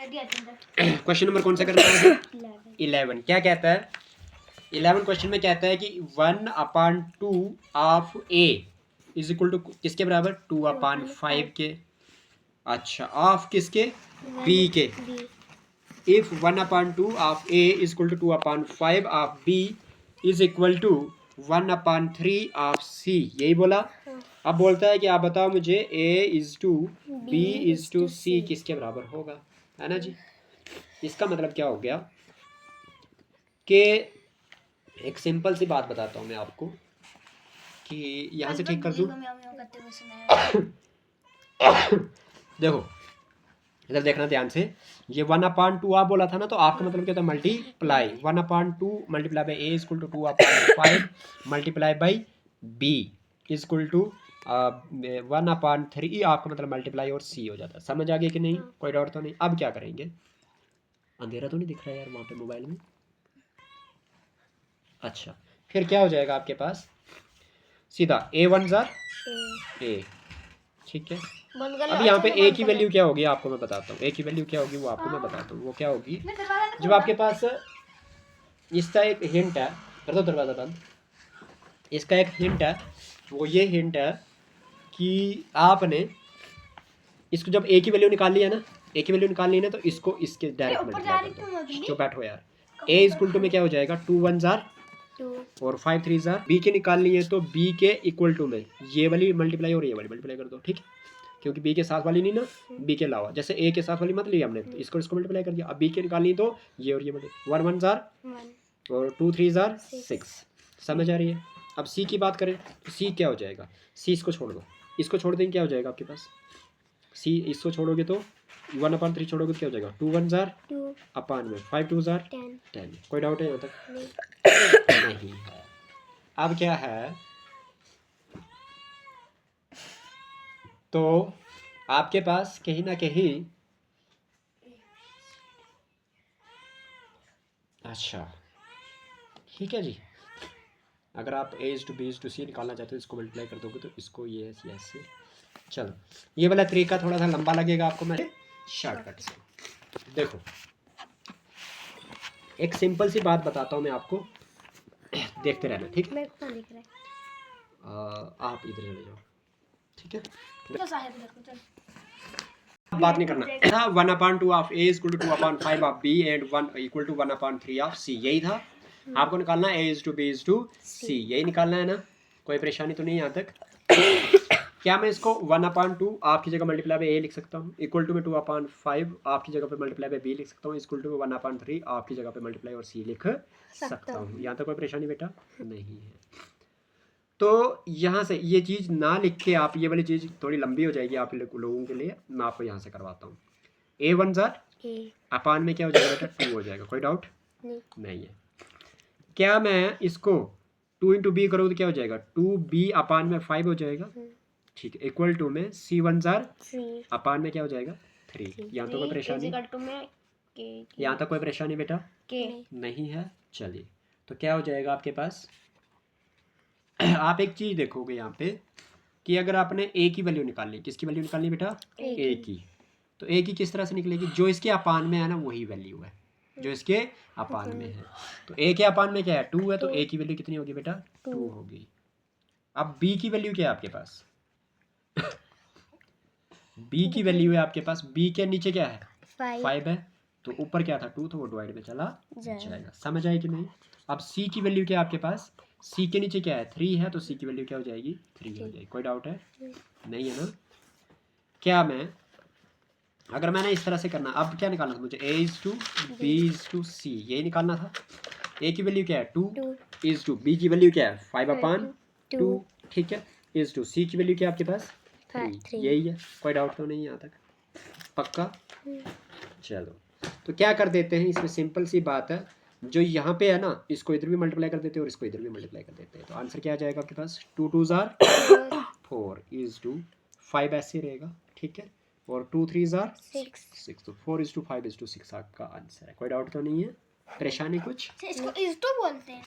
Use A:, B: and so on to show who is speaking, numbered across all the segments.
A: Question number कौन सा करना है? 11। क्या कहता है 11 क्वेश्चन में? कहता है कि 1/2 of a is equal to किसके बराबर? 2/5 के। अच्छा, ऑफ किसके? बी के। If 1/2 of a is equal to 2/5 of b is equal to 1/3 of c, यही बोला। अब बोलता है कि आप बताओ मुझे a is to b is to c किसके बराबर होगा, है ना जी। इसका मतलब क्या हो गया कि एक सिंपल सी बात बताता हूँ मैं आपको कि यहाँ से ठीक कर दूँ। देखो इधर देखना ध्यान से, ये 1/2 आप बोला था ना, तो आपका मतलब क्या था? Multiply 1/2 multiply by A is equal to 2/5 multiply by B is equal to 1/3। आपका मतलब मल्टीप्लाई और सी हो जाता है। समझ आ गया कि नहीं? कोई डाउट तो नहीं? अब क्या करेंगे? अंधेरा तो नहीं दिख रहा है यार वहाँ पे मोबाइल में? अच्छा, फिर क्या हो जाएगा आपके पास? सीधा A1 जार ए, ठीक है। अब यहाँ पे ए की वैल्यू क्या होगी आपको मैं बताता हूँ। ए की वैल्यू क्या होगी वो आपको मैं बताता हूँ। वो क्या होगी? जब आपके पास इसका एक हिंट है, कर दो दरवाजा बंद। इसका एक हिंट है, वो ये हिंट है कि आपने इसको जब ए की वैल्यू निकाल लिया ना, ए की वैल्यू निकाल ली ना, तो इसको इसके डायरेक्ट मल्टीप्लाई कर दो। जो बैठो यार, ए इज इक्वल टू में क्या हो जाएगा? 2 1 जार और 5 3 जार। बी के निकाल लिए तो बी के इक्वल टू में ये वाली मल्टीप्लाई और ये वाली मल्टीप्लाई कर दो, ठीक है। क्योंकि बी के साथ वाली नहीं ना, बी के अलावा। जैसे ए के साथ वाली मत ली हमने, तो इसको इसको मल्टीप्लाई कर दिया। अब बी के निकालनी तो ये और ये मल्टीप्लाई, 1 1 जार और 2 3 जार 6। समझ आ रही है? अब सी की बात करें तो सी क्या हो जाएगा? सी इसको छोड़ दो, इसको छोड़ देंगे क्या हो जाएगा आपके पास? सी इसको छोड़ोगे तो 1/3 छोड़ोगे तो क्या हो जाएगा? 2 1 जार 5 2 जार 10। कोई डाउट है यहाँ तक? नहीं है। अब क्या है, तो आपके पास कहीं ना कहीं, अच्छा ठीक है जी, अगर आप a is to b is to c निकालना चाहते हो, इसको मल्टीप्लाई कर दोगे तो इसको ये ऐसे। चलो ये वाला तरीका थोड़ा सा लंबा लगेगा आपको, मैं शॉर्टकट से देखो एक सिंपल सी बात बताता हूँ मैं आपको, देखते रहना, ठीक है। आप इधर चले जाओ, ठीक है। बात नहीं करना था। 1/2 of a equal to 2/5 of b and 1 equal to 1/3 of c, यही था। आपको निकालना a is to b is to c, यही निकालना है ना। कोई परेशानी तो नहीं यहाँ तक? क्या मैं इसको 1/2 आपकी जगह मल्टीप्लाई बाई ए लिख सकता हूँ, इक्वल टू में 2/5 आपकी जगह पे मल्टीप्लाई बाई बी लिख सकता हूँ, इक्वल टू 1/3 आपकी जगह पे मल्टीप्लाई और सी लिख सकता हूँ। यहाँ तक कोई परेशानी बेटा नहीं है। तो यहाँ से ये चीज़ ना लिख के आप, ये वाली चीज़ थोड़ी लंबी हो जाएगी आप लोगों के लिए, मैं आपको यहाँ से करवाता हूँ। ए 1 जार अपान में क्या हो जाएगा बेटा? 2 हो जाएगा। कोई डाउट नहीं है? क्या मैं इसको 2 इंटू बी करोगे तो क्या हो जाएगा? 2b अपान में 5 हो जाएगा, ठीक है। इक्वल टू में c 1 जार अपान में क्या हो जाएगा? 3। यहाँ तो कोई परेशानी, यहाँ तक कोई परेशानी बेटा नहीं है? चलिए, तो क्या हो जाएगा आपके पास? आप एक चीज देखोगे यहाँ पे कि अगर आपने ए की वैल्यू निकालनी, किसकी वैल्यू निकालनी बेटा? ए की। तो ए की किस तरह से निकलेगी? जो इसके अपान में है ना वही वैल्यू है, जो इसके अपान में है। तो ए के अपान में क्या है? 2 है, तो ए की वैल्यू कितनी होगी बेटा? 2 होगी। अब बी की वैल्यू क्या है आपके पास? बी की वैल्यू है आपके पास, बी के नीचे क्या है? 5 है, तो ऊपर क्या था? 2, तो वो डिवाइड में चला जाएगा। समझ आई कि नहीं? अब सी की वैल्यू क्या है आपके पास? सी के नीचे क्या है? 3 है, तो सी की वैल्यू क्या हो जाएगी? 3 हो जाएगी। कोई डाउट है नहीं है ना? क्या मैं, अगर मैंने इस तरह से करना, अब क्या निकालना था मुझे? A is to b is to c, यही निकालना था। ए की वैल्यू क्या है? 2 इज टू, बी की वैल्यू क्या है? 5/2, ठीक है। इज टू, सी की वैल्यू क्या है आपके पास? 3, यही है। कोई डाउट तो नहीं यहाँ तक? पक्का? चलो, तो क्या कर देते हैं इसमें, सिंपल सी बात है, जो यहाँ पे है ना इसको इधर भी मल्टीप्लाई कर देते हैं और इसको इधर भी मल्टीप्लाई कर देते हैं। तो आंसर क्या आ जाएगा आपके पास? 2 2 जार 4 इज टू 5 ऐसे रहेगा, ठीक है। और 2 3 जार 6, तो 4 इज टू 5 इज टू 6 आपका आंसर है। कोई डाउट तो नहीं है? परेशानी कुछ?
B: इसको इज टू बोलते हैं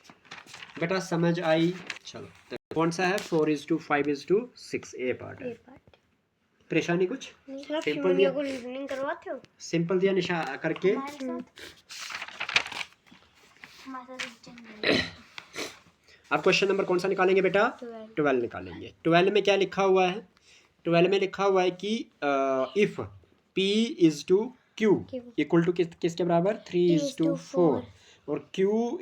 A: बेटा, समझ आई? चलो, तो कौन सा है? 4 is to 5 is to 6, A part है। परेशानी कुछ? सिंपल दिया, रीजनिंग करवाते हो? सिंपल दिया निशा करके। अब क्वेश्चन नंबर कौन सा निकालेंगे बेटा? 12 निकालेंगे। 12 में क्या लिखा हुआ है? 12 में लिखा हुआ है कि if P is to Q equal to किसके बराबर? 3:4 और Q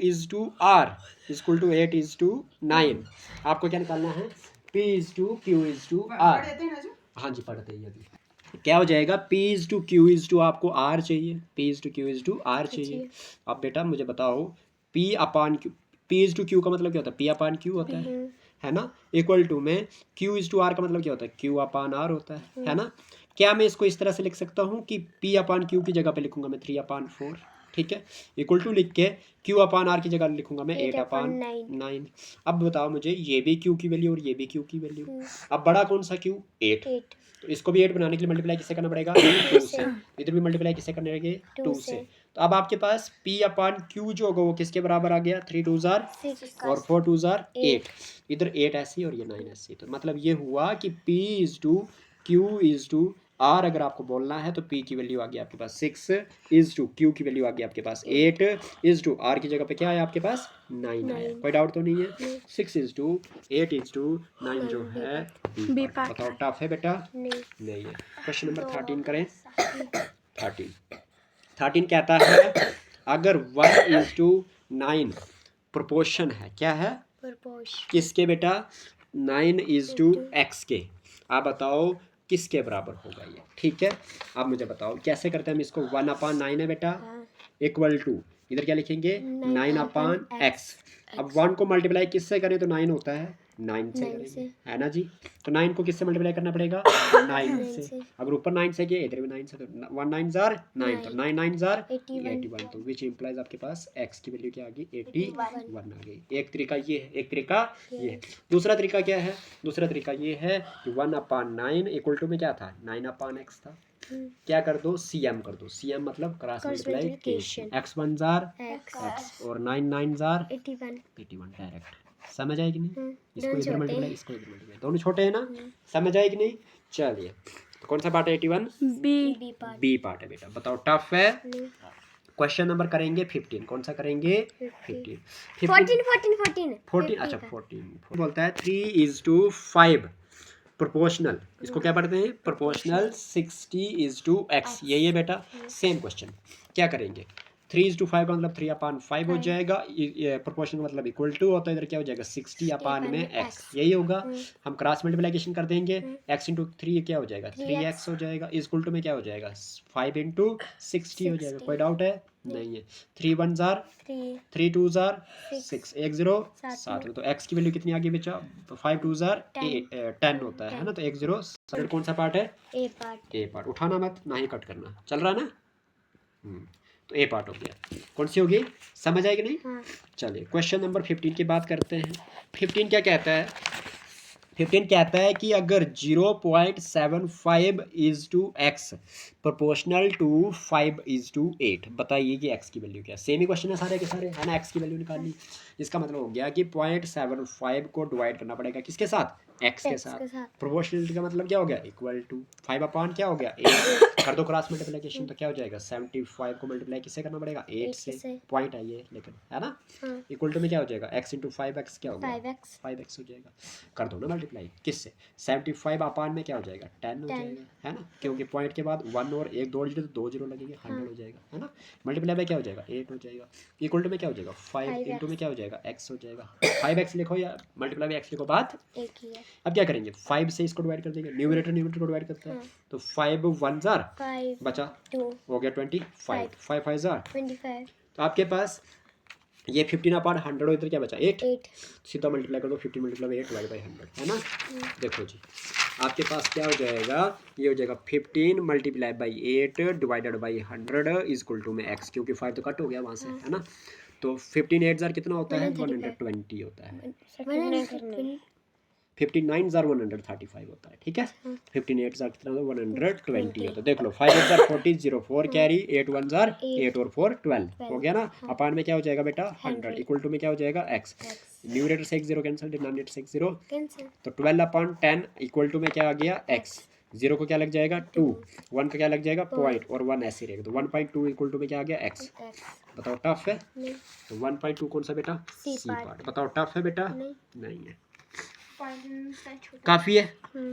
A: is to R equal to 8:9। आपको क्या निकालना है? P is to Q is to R। हाँ जी पढ़ते हैं अभी। क्या हो जाएगा? P is to Q is to आपको R चाहिए, P is to Q is to R चाहिए। अब बेटा मुझे बताओ P upon Q, P is to Q का मतलब क्या होता है? P अपान Q होता है ना। इक्वल टू में Q इज टू R का मतलब क्या होता है? Q अपान R होता है ना। क्या मैं इसको इस तरह से लिख सकता हूँ कि P अपान Q की जगह पे लिखूंगा मैं 3/4, ठीक है। इक्वल टू लिख के Q अपान R की जगह लिखूंगा मैं 8/9। अब बताओ मुझे ये भी Q की वैल्यू और ये भी Q की वैल्यू। अब बड़ा कौन सा Q? 8। तो इसको भी 8 बनाने के लिए मल्टीप्लाई किससे करना पड़ेगा? 2 से। इधर भी मल्टीप्लाई किससे करने रहेंगे? 2 से। तो अब आपके पास P अपान Q जो होगा वो किसके बराबर आ गया? 3×2 = और 4×2 = 8। इधर 8 ऐसी और ये 9 ऐसी। तो मतलब ये हुआ कि P is to Q is to R अगर आपको बोलना है तो P की वैल्यू आ गई आपके पास 6 इज टू Q की वैल्यू आ गई आपके पास 8 इज टू R की जगह पे क्या है आपके पास? 9 है। कोई डाउट तो नहीं है? 6 इज टू 8 इज टू 9 जो है बी पार्ट। बताओ टफ है बेटा? नहीं है। क्वेश्चन नंबर 13 करें। 13 कहता है अगर 1 इज टू 9 प्रोपोर्शन है। क्या है? किसके बेटा? 9 इज टू X के। आप बताओ किसके बराबर होगा ये? ठीक है। अब मुझे बताओ कैसे करते हैं हम इसको? 1/9 है बेटा इक्वल टू इधर क्या लिखेंगे? 9/X। अब 1 को मल्टीप्लाई किससे करें तो 9 होता है? 9 से करेंगे, है ना जी। तो 9 को किससे मल्टीप्लाई करना पड़ेगा? 9 से। अगर ऊपर 9 से किया इधर भी 9 से तो 1 9 जार 9 तो 9 9 जार 81। तो विच इंप्लाइज आपके पास X की वैल्यू क्या आ गई? 81 आ गई। एक तरीका ये है, एक तरीका ये है। दूसरा तरीका क्या है? दूसरा तरीका ये है कि 1/9 इक्वल टू में क्या था? 9/X था। क्या कर दो? CM कर दो। CM मतलब cross multiplication. X1 jar X और 9 9 जार 81 डायरेक्ट। समझ आएगी नहीं? इसको इधर मल्टीप्लाई, इसको इधर मल्टीप्लाई, दोनों छोटे हैं ना। समझ आएगी नहीं? चलिए तो कौन सा पार्ट है? 81 बी पार्ट है बेटा। बताओ टफ है। क्वेश्चन नंबर करेंगे 15। कौन सा करेंगे? 15 14 अच्छा 14 बोलता है 3 इज टू 5 प्रोपोर्शनल। इसको क्या पढ़ते हैं? Proportional 60 is to X। यही है बेटा। Same question. क्या करेंगे? 3:5 का मतलब 3/5 हो जाएगा। प्रोपोर्शन का मतलब इक्वल टू होता है। इधर क्या हो जाएगा? 60 में X। यही होगा। हम क्रॉस मल्टीप्लिकेशन कर देंगे। X इंटू 3 क्या हो जाएगा? 3X हो जाएगा। इक्वल टू में क्या हो जाएगा? 5 इंटू 60 हो जाएगा। कोई डाउट है? नहीं है। 3 1 जार 3 2 जार 6 1 0 7 में। तो X की वैल्यू कितनी आ गई बच्चा? 5 2 जार 10 होता है ना। तो 1 0 7 कौन सा पार्ट है? ए पार्ट। उठाना मत ना ही कट करना। चल रहा ना। तो ए पार्ट हो गया। कौन सी होगी? समझ आएगी नहीं? हाँ। चलिए क्वेश्चन नंबर 15 की बात करते हैं। 15 क्या कहता है? 15 कहता है कि अगर 0.75 is to X proportional to 5 is to 8 बताइए कि X की वैल्यू क्या है? सेम ही क्वेश्चन है सारे के सारे, है ना। X की वैल्यू निकालनी। इसका मतलब हो गया कि 0.75 को डिवाइड करना पड़ेगा किसके साथ? X के साथ। प्रोपोर्शनलिटी का मतलब क्या हो गया? इक्वल टू 5 अपॉन क्या हो गया? 8 कर दो क्रॉस मल्टीप्लिकेशन। तो क्या हो जाएगा? 75 को मल्टीप्लाई किससे करना पड़ेगा? 8 से। पॉइंट है ये लेकिन, है ना। इक्वल टू में क्या हो जाएगा? X इंटू 5X क्या हो गया? 5X हो जाएगा। कर दो ना मल्टीप्लाई किससे? 75 अपॉन में क्या हो जाएगा? 10 हो जाएगा, है ना। क्योंकि पॉइंट के बाद 1 और 1 2 जीरो तो 2 जीरो लगेंगे, 100 हो जाएगा, है ना। मल्टीप्लाई में क्या हो जाएगा? 8 हो जाएगा। इक्वल टू में क्या हो जाएगा? 5 इंटू में क्या हो जाएगा? X हो जाएगा। 5X लिखो या मल्टीप्लाई में X लिखो, बात एक ही है। अब क्या करेंगे? 5 से इसको डिवाइड कर देंगे। न्यूमरेटर को डिवाइड करता है। तो 5 1 जार 5 बचा 2 हो गया 25 5 5 जार 25। तो आपके पास ये 15 अपॉन 100 हो। इधर क्या बचा? 8 सीधा मल्टीप्लाई कर दो। 15 मल्टीप्लाई 8 डिवाइड बाई 100, है ना। देखो जी आपके पास क्या हो जाएगा? ये हो जाएगा 15 multiply by 8 divided by 100 is equal to में X, क्योंकि 5 तो कट हो गया वहाँ से, है ना। तो 15 8 जार कितना होता है? 120 होता है। 59 जार 135 होता है, ठीक है। 15 8 जार कितना होता है? 120 होता है। देख लो 5 जार 40 0 4 कैरी 8 1 जार 8 और 4 12 हो गया ना। अपान में क्या हो जाएगा बेटा? 100 इक्वल टू में क्या हो जाएगा? X। न्यूमरेटर से 1 0 कैंसिल, डिनोमिनेटर से 1 0 कैंसिल। तो 12 अपॉन 10 इक्वल टू में क्या आ गया? X। 0 को क्या लग जाएगा 2, 1 का क्या लग जाएगा पॉइंट और 1 ऐसे रहेगा। तो 1.2 इक्वल टू में क्या आ गया x। बताओ टफ है? तो 1.2 कौन सा बेटा? C part. बताओ टफ है बेटा? नहीं है। काफी है।